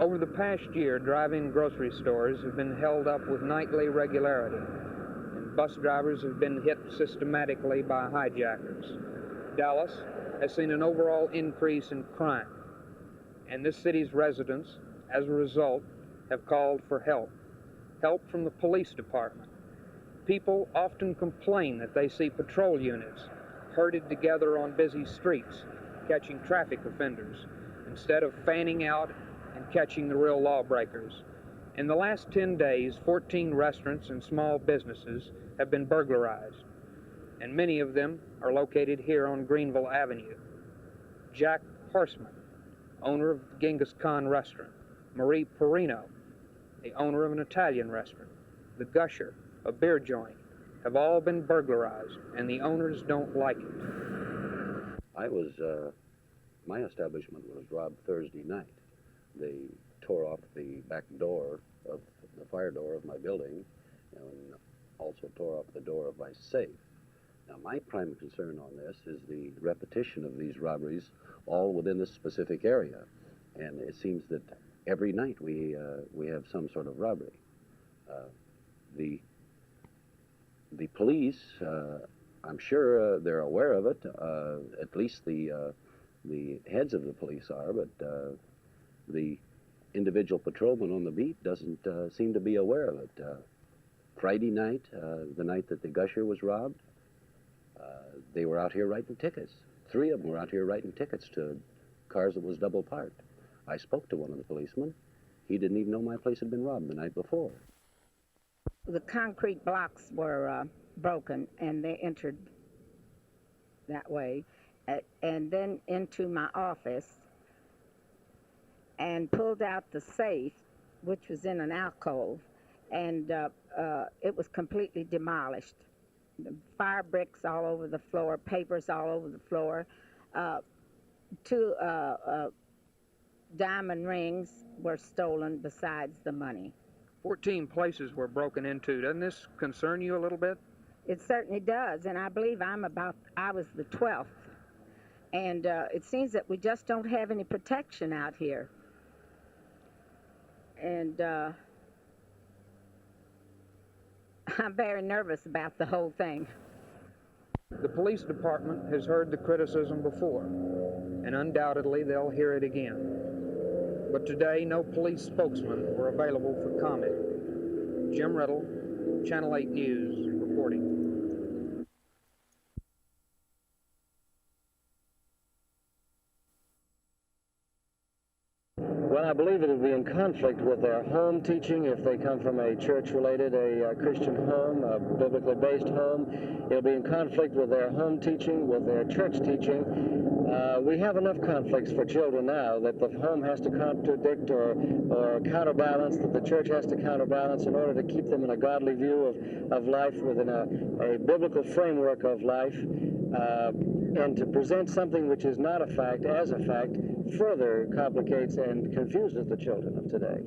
Over the past year, drive-in grocery stores have been held up with nightly regularity, and bus drivers have been hit systematically by hijackers. Dallas has seen an overall increase in crime, and this city's residents, as a result, have called for help from the police department. People often complain that they see patrol units herded together on busy streets, catching traffic offenders, instead of fanning out and catching the real lawbreakers. In the last 10 days, 14 restaurants and small businesses have been burglarized, and many of them are located here on Greenville Avenue. Jack Hoisman, owner of the Genghis Khan restaurant, Marie Parrino, the owner of an Italian restaurant, the Gusher, a beer joint, have all been burglarized, and the owners don't like it. My establishment was robbed Thursday night. They tore off the back door of the fire door of my building and also tore off the door of my safe. Now, my prime concern on this is the repetition of these robberies all within this specific area. And it seems that every night we have some sort of robbery. The police, I'm sure they're aware of it. At least the heads of the police are, but the individual patrolman on the beat doesn't seem to be aware of it. Friday night, the night that the Gusher was robbed, they were out here writing tickets. 3 of them were out here writing tickets to cars that was double parked. I spoke to one of the policemen. He didn't even know my place had been robbed the night before. The concrete blocks were broken, and they entered that way, and then into my office, and pulled out the safe, which was in an alcove, and it was completely demolished. Fire bricks all over the floor, papers all over the floor. 2 diamond rings were stolen besides the money. 14 places were broken into. Doesn't this concern you a little bit? It certainly does, and I believe I was the 12th. And it seems that we just don't have any protection out here. And I'm very nervous about the whole thing. The police department has heard the criticism before, and undoubtedly they'll hear it again. But today, no police spokesmen were available for comment. Jim Riddle, Channel 8 News, reporting. Well, I believe it will be in conflict with their home teaching if they come from a church-related, a Christian home, a biblically based home. It'll be in conflict with their home teaching, with their church teaching. We have enough conflicts for children now that the home has to contradict or counterbalance, that the church has to counterbalance in order to keep them in a godly view of life within a biblical framework of life. And to present something which is not a fact as a fact further complicates and confuses the children of today.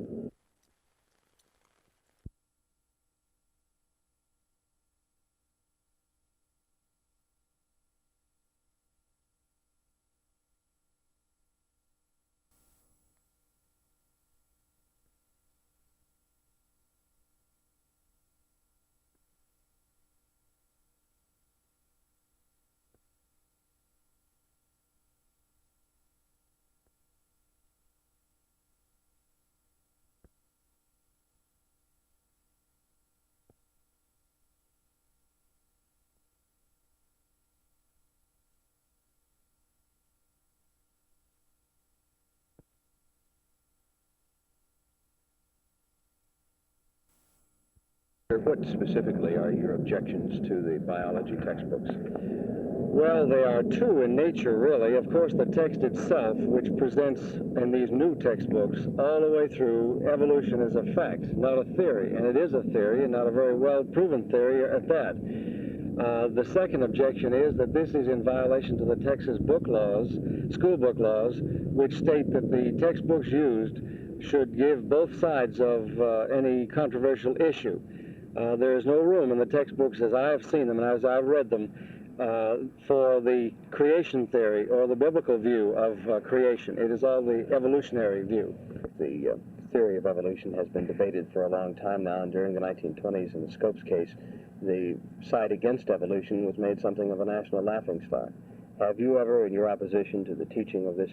What specifically are your objections to the biology textbooks? Well, they are 2 in nature, really. Of course, the text itself, which presents in these new textbooks all the way through evolution as a fact, not a theory. And it is a theory, and not a very well-proven theory at that. The second objection is that this is in violation to the Texas book laws, school book laws, which state that the textbooks used should give both sides of any controversial issue. There is no room in the textbooks, as I have seen them and as I've read them, for the creation theory or the biblical view of creation. It is all the evolutionary view. the theory of evolution has been debated for a long time now, and during the 1920s in the Scopes case, the side against evolution was made something of a national laughingstock. Have you ever, in your opposition to the teaching of this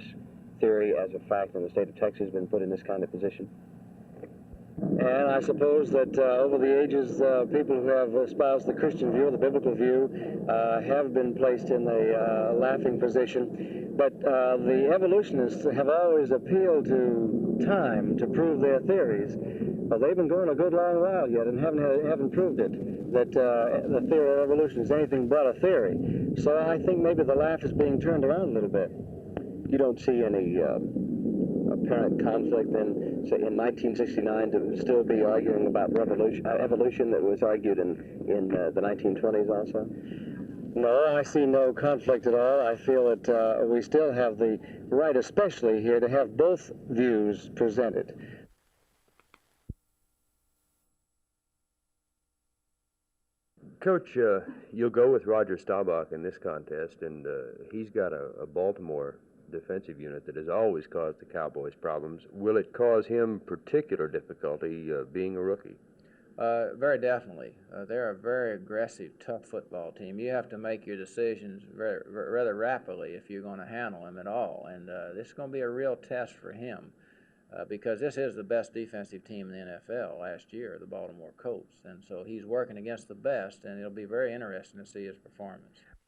theory as a fact in the state of Texas, been put in this kind of position? And I suppose that over the ages, people who have espoused the Christian view, the biblical view, have been placed in a laughing position. But the evolutionists have always appealed to time to prove their theories. Well, they've been going a good long while yet and haven't proved it, that the theory of evolution is anything but a theory. So I think maybe the laugh is being turned around a little bit. You don't see any apparent conflict in, say, in 1969 to still be arguing about evolution that was argued in the 1920s also? No, I see no conflict at all. I feel that we still have the right, especially here, to have both views presented. Coach, you'll go with Roger Staubach in this contest, and he's got a Baltimore defensive unit that has always caused the Cowboys problems. Will it cause him particular difficulty being a rookie? Very definitely. They're a very aggressive, tough football team. You have to make your decisions rather rapidly if you're going to handle them at all. And this is going to be a real test for him because this is the best defensive team in the NFL last year, the Baltimore Colts. And so he's working against the best, and it'll be very interesting to see his performance.